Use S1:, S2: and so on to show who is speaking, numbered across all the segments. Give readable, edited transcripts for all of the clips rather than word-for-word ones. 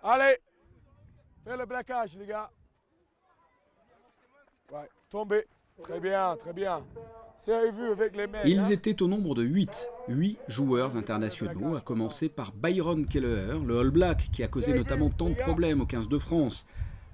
S1: Allez, fais le braquage, les gars. Ouais, tombez. Très bien, très bien. C'est vu avec les mains.
S2: Et ils étaient au nombre de 8 joueurs internationaux, à commencer par Byron Kelleher, le All Black, qui a causé notamment tant de problèmes au 15 de France,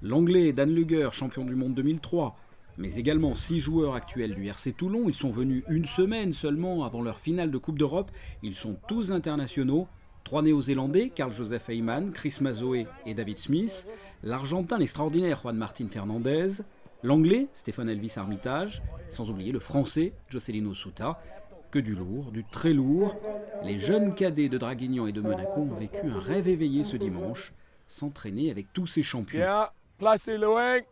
S2: l'Anglais Dan Luger, champion du monde 2003, mais également 6 joueurs actuels du RC Toulon. Ils sont venus une semaine seulement avant leur finale de Coupe d'Europe. Ils sont tous internationaux. 3 Néo-Zélandais, Carl-Joseph Heyman, Chris Mazoé et David Smith, l'Argentin, l'extraordinaire Juan Martín Fernández, l'Anglais, Stéphane Elvis Armitage, sans oublier le Français, Jocelino Souta. Que du lourd, du très lourd. Les jeunes cadets de Draguignan et de Monaco ont vécu un rêve éveillé ce dimanche, s'entraîner avec tous ces champions.
S1: Bien, placez le wing.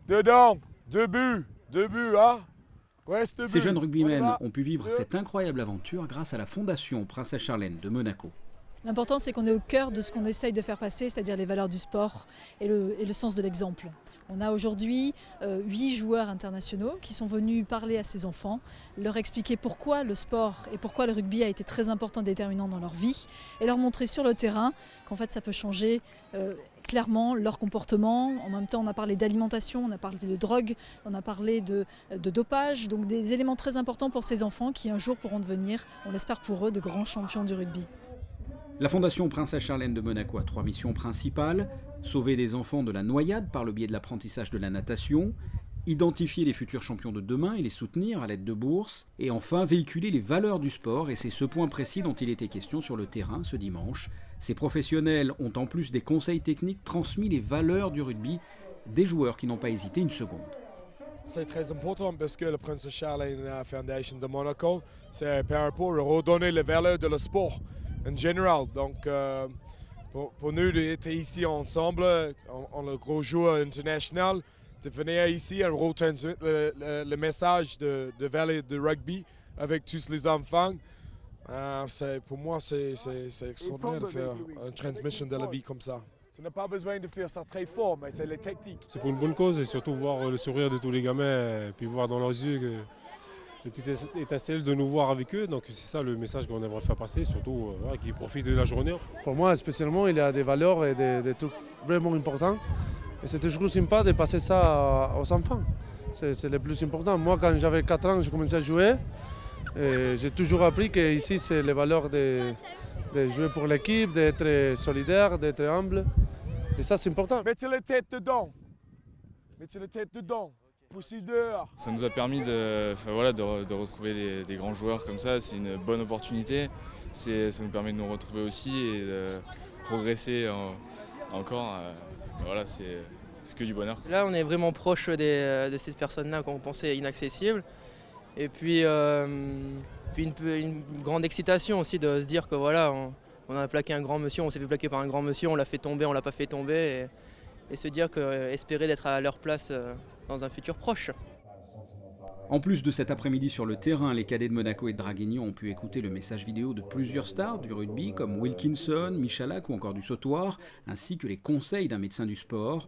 S1: Dedans, 2 buts, hein. Reste
S2: Ces jeunes rugbymen
S1: rugbymen
S2: ont pu vivre cette incroyable aventure grâce à la Fondation Princesse Charlène de Monaco.
S3: L'important, c'est qu'on est au cœur de ce qu'on essaye de faire passer, c'est-à-dire les valeurs du sport et le sens de l'exemple. On a aujourd'hui 8 joueurs internationaux qui sont venus parler à ces enfants, leur expliquer pourquoi le sport et pourquoi le rugby a été très important, déterminant dans leur vie, et leur montrer sur le terrain qu'en fait ça peut changer clairement leur comportement. En même temps, on a parlé d'alimentation, on a parlé de drogue, on a parlé de dopage, donc des éléments très importants pour ces enfants qui un jour pourront devenir, on l'espère pour eux, de grands champions du rugby.
S2: La Fondation Princesse Charlène de Monaco a 3 missions principales: sauver des enfants de la noyade par le biais de l'apprentissage de la natation, identifier les futurs champions de demain et les soutenir à l'aide de bourses, et enfin véhiculer les valeurs du sport, et c'est ce point précis dont il était question sur le terrain ce dimanche. Ces professionnels ont en plus des conseils techniques transmis les valeurs du rugby, des joueurs qui n'ont pas hésité une seconde.
S1: C'est très important parce que la Princesse Charlène Foundation de Monaco, c'est par rapport à redonner les valeurs de le sport en général. Donc, pour nous d'être ici ensemble, en le gros jour international, de venir ici et retransmettre le message de valeur de rugby avec tous les enfants, pour moi, c'est extraordinaire de faire une transmission de la vie comme ça. Tu n'as pas besoin de faire ça très fort, mais c'est les techniques.
S4: C'est pour une bonne cause et surtout voir le sourire de tous les gamins et puis voir dans leurs yeux les petites étincelles de nous voir avec eux. Donc c'est ça le message qu'on aimerait faire passer, surtout qu'ils profitent de la journée.
S5: Pour moi, spécialement, il y a des valeurs et des trucs vraiment importants. Et c'est toujours sympa de passer ça aux enfants. C'est le plus important. Moi, quand j'avais 4 ans, j'ai commencé à jouer. Et j'ai toujours appris qu'ici, c'est les valeurs de jouer pour l'équipe, d'être solidaire, d'être humble. Et ça, c'est important.
S1: Mettez la tête dedans. Mettez la tête dedans. Poussez dehors.
S6: Ça nous a permis de retrouver des grands joueurs comme ça. C'est une bonne opportunité. Ça nous permet de nous retrouver aussi et de progresser encore. Voilà, c'est que du bonheur.
S7: Là, on est vraiment proche de ces personnes-là qu'on pensait inaccessibles. Et puis une grande excitation aussi de se dire que voilà, on a plaqué un grand monsieur, on s'est fait plaquer par un grand monsieur, on l'a fait tomber, on l'a pas fait tomber. Et se dire espérer d'être à leur place dans un futur proche.
S2: En plus de cet après-midi sur le terrain, les cadets de Monaco et de Draguignan ont pu écouter le message vidéo de plusieurs stars du rugby comme Wilkinson, Michalak ou encore du sautoir, ainsi que les conseils d'un médecin du sport.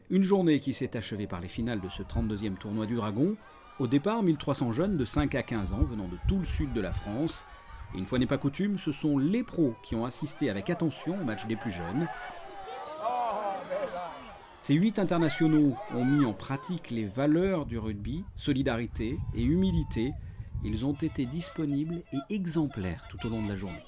S2: Une journée qui s'est achevée par les finales de ce 32e tournoi du Dragon. Au départ, 1300 jeunes de 5 à 15 ans venant de tout le sud de la France. Et une fois n'est pas coutume, ce sont les pros qui ont assisté avec attention au match des plus jeunes. Ces 8 internationaux ont mis en pratique les valeurs du rugby, solidarité et humilité. Ils ont été disponibles et exemplaires tout au long de la journée.